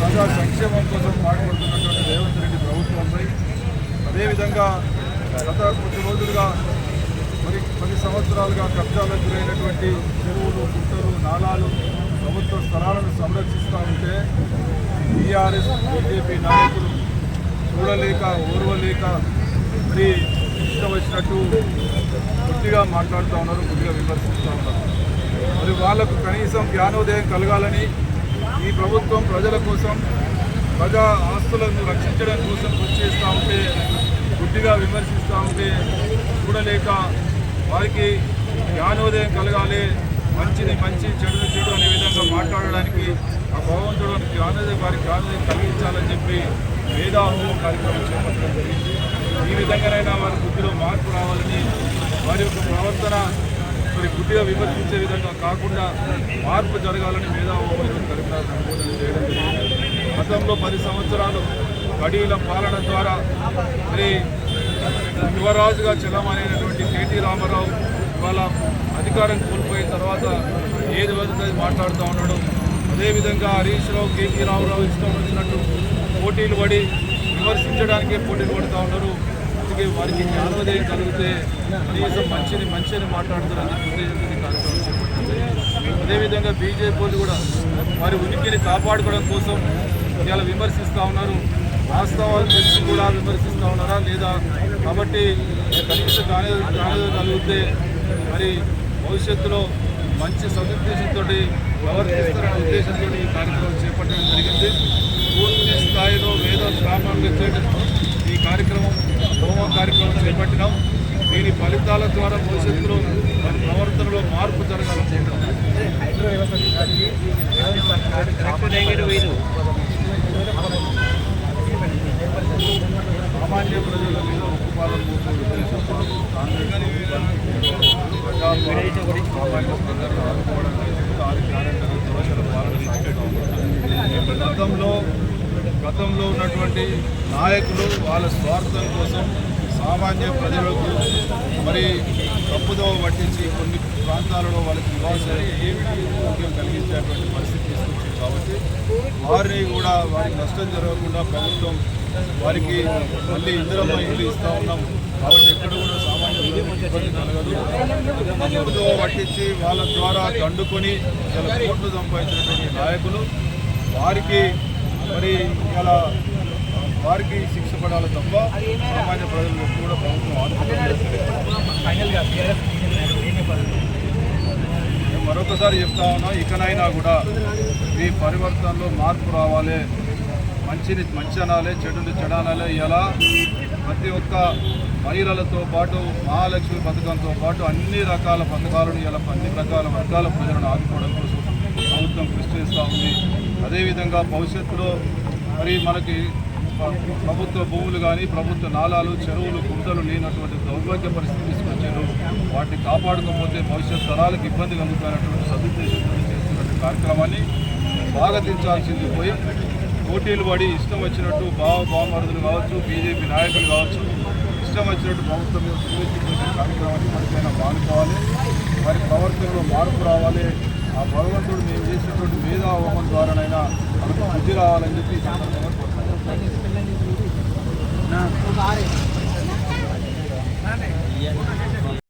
ప్రజా సంక్షేమం కోసం పాటుపడుతున్నటువంటి రేవంత్ రెడ్డి ప్రభుత్వంపై, అదేవిధంగా గత కొద్ది రోజులుగా 10 సంవత్సరాలుగా కబ్జాలకు గురైనటువంటి చెరువులు, గుట్టలు, నాలాలు, ప్రభుత్వ స్థలాలను సంరక్షిస్తూ ఉంటే టీఆర్ఎస్ బీజేపీ నాయకులు చూడలేక ఓర్వలేక మరి ఇష్టం వచ్చినట్టు కొద్దిగా మాట్లాడుతూ ఉన్నారు, కొద్దిగా విమర్శిస్తూ ఉన్నారు. మరి వాళ్లకు కనీసం జ్ఞానోదయం కలగాలని ఈ ప్రభుత్వం ప్రజల కోసం, ప్రజా ఆస్తులను రక్షించడం కోసం కృషి చేస్తూ ఉంటే కొద్దిగా విమర్శిస్తూ ఉంటే చూడలేక వారికి జ్ఞానోదయం కలగాలి, మంచిని మంచి, చెడుని చెడు అనే విధంగా మాట్లాడడానికి ఆ భగవంతుడు వారికి జ్ఞానోదయం కలిగించాలని చెప్పి వేదాహోమం కార్యక్రమం చేపట్టడం జరిగింది. ఈ విధంగానైనా వారి బుద్ధిలో మార్పు రావాలని, వారి యొక్క ప్రవర్తన మరి బుద్ధిగా విమర్శించే విధంగా కాకుండా మార్పు జరగాలని మేధాహోమం కార్యక్రమం చేయడం జరిగింది. గతంలో 10 సంవత్సరాలు కడీల పాలన ద్వారా మరి యువరాజుగా చలమైనటువంటి కేటీ రామారావు ఇవాళ అధికారం కోల్పోయిన తర్వాత ఏది వరకు మాట్లాడుతూ ఉన్నాడు. అదేవిధంగా హరీష్ రావు, కేటీ రామారావు ఇష్టం వచ్చినట్టు పోటీలు పడి విమర్శించడానికే పోటీలు పడుతూ ఉన్నారు. అందుకే వారికి జ్ఞానోదయం కలిగితే కనీసం మంచిని మాట్లాడుతారని ఉద్దేశంతో కార్యక్రమం చేపట్టింది. అదేవిధంగా బీజేపీ కూడా వారి ఉనికిని కాపాడుకోవడం కోసం ఇలా విమర్శిస్తూ ఉన్నారు. వాస్తవాలు తెలిసి కూడా విమర్శిస్తూ ఉన్నారా లేదా? కాబట్టి కనీస జ్ఞానోదయం కలిగితే మరి భవిష్యత్తులో మంచి సదుద్దేశంతో ప్రవర్తిస్తారనే ఉద్దేశంతో ఈ కార్యక్రమం చేపట్టడం జరిగింది. పూర్తి స్థాయిలో వేద బ్రాహ్మణులతో ఈ కార్యక్రమం హోమం కార్యక్రమం చేపట్టినాం. దీని ఫలితాల ద్వారా భవిష్యత్తులో మన ప్రవర్తనలో మార్పు జరగాలని సామాన్య ప్రజల మీద ఉక్కుపాదం మోసే ఉద్దేశం కాంగ్రెస్ సామాన్య ప్రజలను ఆదుకోవడం గతంలో ఉన్నటువంటి నాయకులు వాళ్ళ స్వార్థం కోసం సామాన్య ప్రజలకు మరి తప్పుదోవ పట్టించి కొన్ని ప్రాంతాలలో వాళ్ళకి నివాసం కలిగించేటువంటి పరిస్థితి తీసుకొచ్చింది. కాబట్టి వారిని కూడా వారికి నష్టం జరగకుండా ప్రభుత్వం వారికి మళ్ళీ ఇందిరమ్మ ఇల్లు ఇస్తూ ఉన్నాం. కాబట్టి ఎక్కడ కూడా సామాన్య ప్రజలకు ఇబ్బంది కలగదు. తప్పుదోవ పట్టించి వాళ్ళ ద్వారా దండుకొని ఇలా కోట్లు సంపాదించినటువంటి నాయకులు వారికి మరి ఇలా వారికి శిక్ష పడాలి తప్ప సామాన్య ప్రజలు కూడా ప్రభుత్వం మరొకసారి చెప్తా ఉన్నాం, ఇకనైనా కూడా ఈ పరివర్తనలో మార్పు రావాలి. మంచిని మంచి అనాలి, చెడుని చెడానాలి. ఇలా ప్రతి ఒక్క మహిళలతో పాటు మహాలక్ష్మి పథకంతో పాటు అన్ని రకాల పథకాలను ఇలా అన్ని రకాల వర్గాల ప్రజలను ఆదుకోవడం కోసం ప్రభుత్వం కృషి చేస్తూ ఉంది. అదేవిధంగా భవిష్యత్తులో మరి మనకి ప్రభుత్వ భూములు కానీ, ప్రభుత్వ నాలాలు, చెరువులు, గుంటలు లేనటువంటి దౌర్భాగ్య పరిస్థితి తీసుకొచ్చారు. వాటిని కాపాడుకోకపోతే భవిష్యత్ తరాలకు ఇబ్బంది కలుగుతున్నటువంటి సదుద్దేశంతో చేస్తున్నటువంటి కార్యక్రమాన్ని స్వాగతించాల్సింది పోయి పోటీలు పడి ఇష్టం వచ్చినట్టు బావమరుదులు కావచ్చు, బీజేపీ నాయకులు కావచ్చు, ఇష్టం వచ్చినట్టు ప్రభుత్వం మీద సువేక్షించే కార్యక్రమాన్ని మనకైనా మానుకోవాలి. వారి ప్రవర్తనలో మార్పు రావాలి. ఆ భగవంతుడు మేము చేసినటువంటి మేధాహోమం ద్వారానైనా మనకు బుద్ధి రావాలని చెప్పి ఈ సందర్భంగా కోరుతున్నాను.